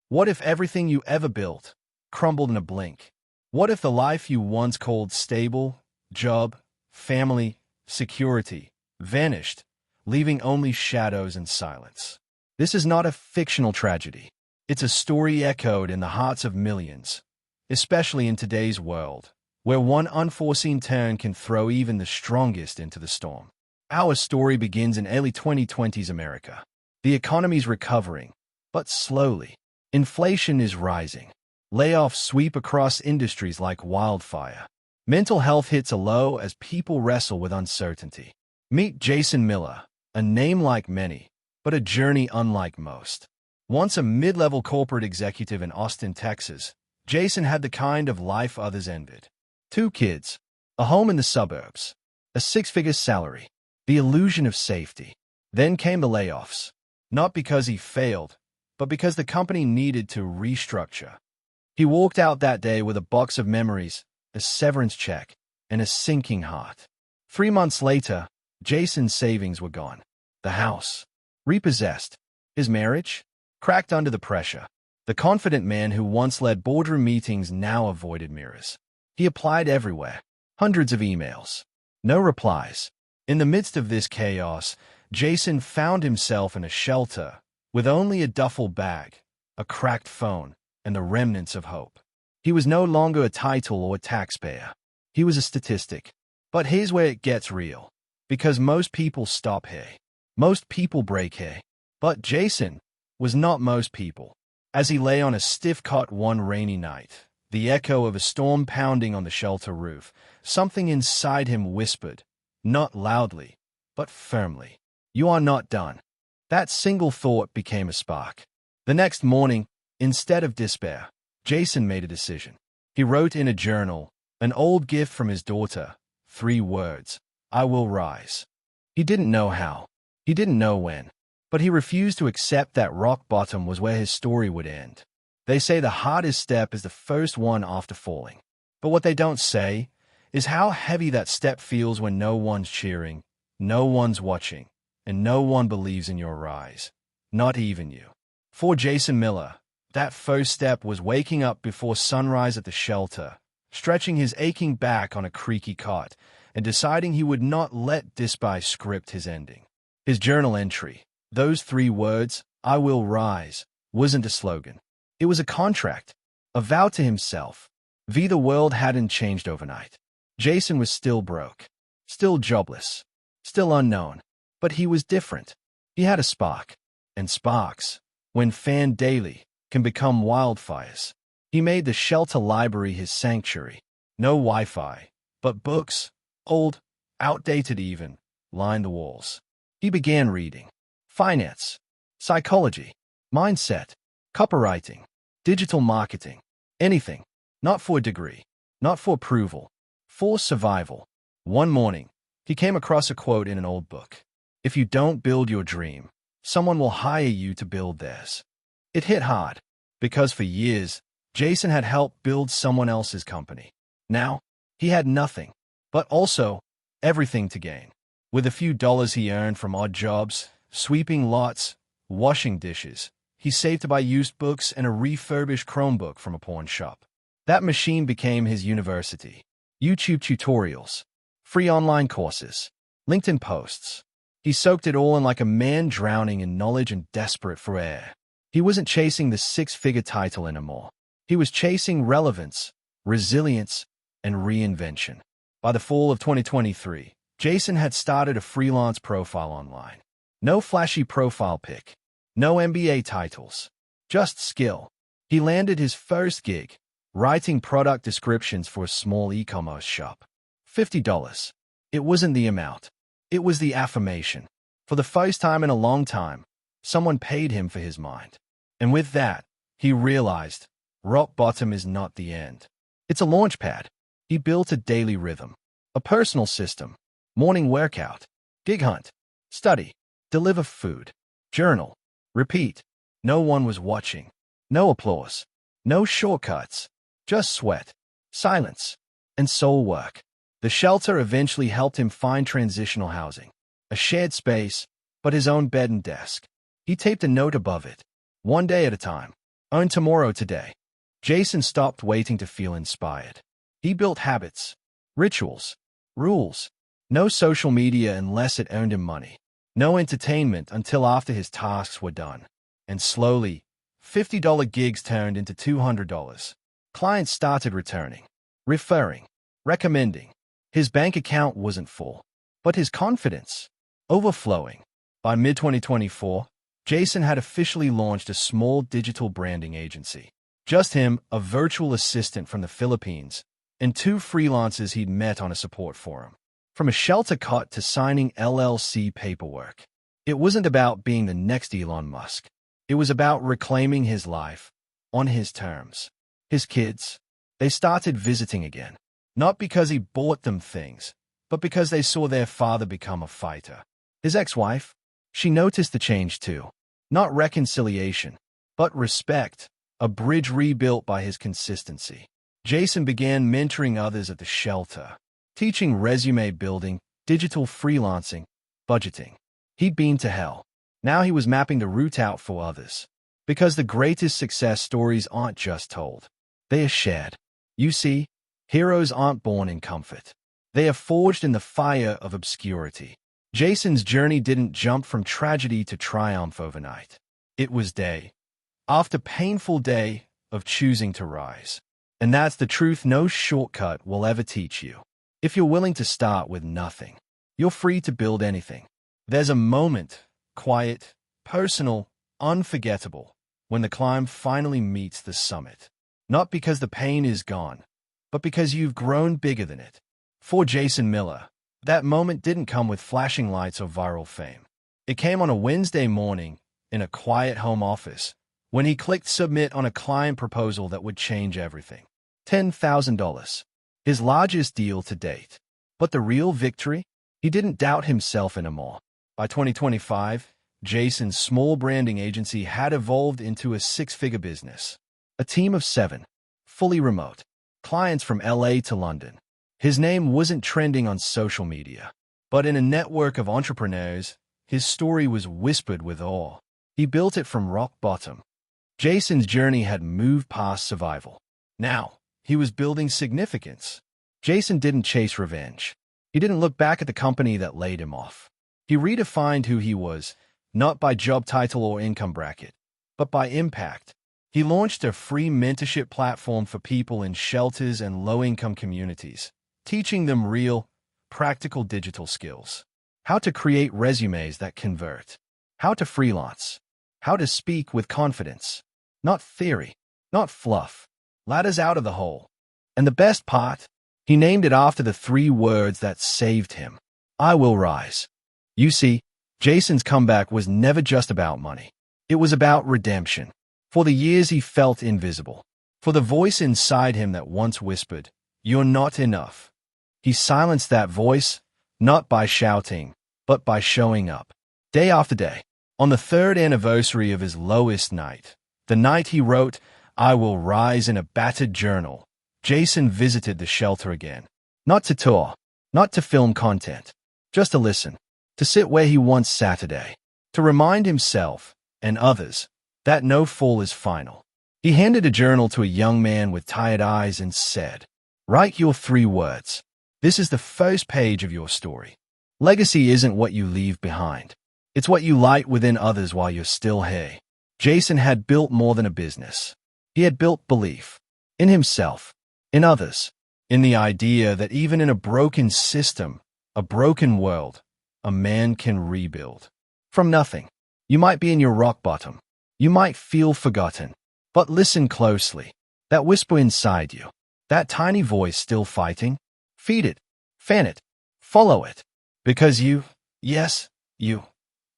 What if everything you ever built crumbled in a blink? What if the life you once called stable, job, family, security, vanished, leaving only shadows and silence? This is not a fictional tragedy. It's a story echoed in the hearts of millions, especially in today's world, where one unforeseen turn can throw even the strongest into the storm. Our story begins in early 2020s America. The economy's recovering, but slowly. Inflation is rising. Layoffs sweep across industries like wildfire. Mental health hits a low as people wrestle with uncertainty. Meet Jason Miller, a name like many, but a journey unlike most. Once a mid-level corporate executive in Austin, Texas, Jason had the kind of life others envied. 2 kids, a home in the suburbs, a 6-figure salary, the illusion of safety. Then came the layoffs, not because he failed, but because the company needed to restructure. He walked out that day with a box of memories, a severance check, and a sinking heart. 3 months later, Jason's savings were gone. The house, repossessed. His marriage, cracked under the pressure. The confident man who once led boardroom meetings now avoided mirrors. He applied everywhere. Hundreds of emails. No replies. In the midst of this chaos, Jason found himself in a shelter with only a duffel bag, a cracked phone, and the remnants of hope. He was no longer a title or a taxpayer. He was a statistic. But here's where it gets real. Because most people stop here. Most people break here. But Jason was not most people. As he lay on a stiff cot one rainy night, the echo of a storm pounding on the shelter roof, something inside him whispered, not loudly, but firmly, "You are not done." That single thought became a spark. The next morning, instead of despair, Jason made a decision. He wrote in a journal, an old gift from his daughter, 3 words, "I will rise." He didn't know how. He didn't know when. But he refused to accept that rock bottom was where his story would end. They say the hardest step is the first one after falling. But what they don't say is how heavy that step feels when no one's cheering, no one's watching, and no one believes in your rise. Not even you. For Jason Miller, that first step was waking up before sunrise at the shelter, stretching his aching back on a creaky cot, and deciding he would not let despair script his ending. His journal entry, those 3 words, "I will rise," wasn't a slogan. It was a contract, a vow to himself. The world hadn't changed overnight. Jason was still broke, still jobless, still unknown. But he was different. He had a spark. And sparks, when fanned daily, can become wildfires. He made the shelter library his sanctuary. No Wi-Fi, but books, old, outdated even, lined the walls. He began reading. Finance, psychology, mindset, copywriting, digital marketing, anything, not for a degree, not for approval, for survival. One morning, he came across a quote in an old book. "If you don't build your dream, someone will hire you to build theirs." It hit hard, because for years, Jason had helped build someone else's company. Now, he had nothing, but also everything to gain. With a few dollars he earned from odd jobs, sweeping lots, washing dishes, he saved to buy used books and a refurbished Chromebook from a pawn shop. That machine became his university. YouTube tutorials, free online courses, LinkedIn posts. He soaked it all in like a man drowning in knowledge and desperate for air. He wasn't chasing the 6-figure title anymore. He was chasing relevance, resilience, and reinvention. By the fall of 2023, Jason had started a freelance profile online. No flashy profile pic, no MBA titles, just skill. He landed his first gig, writing product descriptions for a small e-commerce shop. $50. It wasn't the amount. It was the affirmation. For the first time in a long time, someone paid him for his mind. And with that, he realized, rock bottom is not the end. It's a launch pad. He built a daily rhythm, a personal system, morning workout, gig hunt, study, deliver food, journal, repeat. No one was watching. No applause. No shortcuts. Just sweat, silence, and soul work. The shelter eventually helped him find transitional housing, a shared space, but his own bed and desk. He taped a note above it, one day at a time. Own tomorrow today. Jason stopped waiting to feel inspired. He built habits, rituals, rules. No social media unless it earned him money. No entertainment until after his tasks were done. And slowly, $50 gigs turned into $200. Clients started returning, referring, recommending. His bank account wasn't full, but his confidence, overflowing. By mid-2024, Jason had officially launched a small digital branding agency. Just him, a virtual assistant from the Philippines, and 2 freelancers he'd met on a support forum. From a shelter cot to signing LLC paperwork. It wasn't about being the next Elon Musk. It was about reclaiming his life on his terms. His kids, they started visiting again. Not because he bought them things, but because they saw their father become a fighter. His ex-wife, she noticed the change too. Not reconciliation, but respect, a bridge rebuilt by his consistency. Jason began mentoring others at the shelter, teaching resume building, digital freelancing, budgeting. He'd been to hell. Now he was mapping the route out for others. Because the greatest success stories aren't just told. They are shared. You see, heroes aren't born in comfort. They are forged in the fire of obscurity. Jason's journey didn't jump from tragedy to triumph overnight. It was day after painful day of choosing to rise. And that's the truth no shortcut will ever teach you. If you're willing to start with nothing, you're free to build anything. There's a moment, quiet, personal, unforgettable, when the climb finally meets the summit. Not because the pain is gone, but because you've grown bigger than it. For Jason Miller, that moment didn't come with flashing lights or viral fame. It came on a Wednesday morning in a quiet home office when he clicked submit on a client proposal that would change everything. $10,000. His largest deal to date. But the real victory? He didn't doubt himself anymore. By 2025, Jason's small branding agency had evolved into a 6-figure business. A team of 7, fully remote, clients from LA to London. His name wasn't trending on social media, but in a network of entrepreneurs, his story was whispered with awe. He built it from rock bottom. Jason's journey had moved past survival. Now, he was building significance. Jason didn't chase revenge. He didn't look back at the company that laid him off. He redefined who he was, not by job title or income bracket, but by impact. He launched a free mentorship platform for people in shelters and low-income communities, teaching them real, practical digital skills. How to create resumes that convert. How to freelance. How to speak with confidence. Not theory, not fluff. Ladders out of the hole. And the best part? He named it after the 3 words that saved him. I will rise. You see, Jason's comeback was never just about money. It was about redemption. For the years he felt invisible. For the voice inside him that once whispered, "You're not enough." He silenced that voice, not by shouting, but by showing up. Day after day. On the 3rd anniversary of his lowest night, the night he wrote, "I will rise" in a battered journal, Jason visited the shelter again. Not to tour, not to film content, just to listen, to sit where he once sat today, to remind himself, and others, that no fall is final. He handed a journal to a young man with tired eyes and said, "Write your 3 words. This is the first page of your story. Legacy isn't what you leave behind. It's what you light within others while you're still here." Jason had built more than a business. He had built belief. In himself. In others. In the idea that even in a broken system, a broken world, a man can rebuild. From nothing. You might be in your rock bottom. You might feel forgotten. But listen closely. That whisper inside you. That tiny voice still fighting. Feed it. Fan it. Follow it. Because you, yes, you,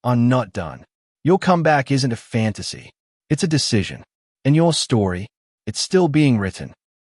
are not done. Your comeback isn't a fantasy. It's a decision. And your story, it's still being written.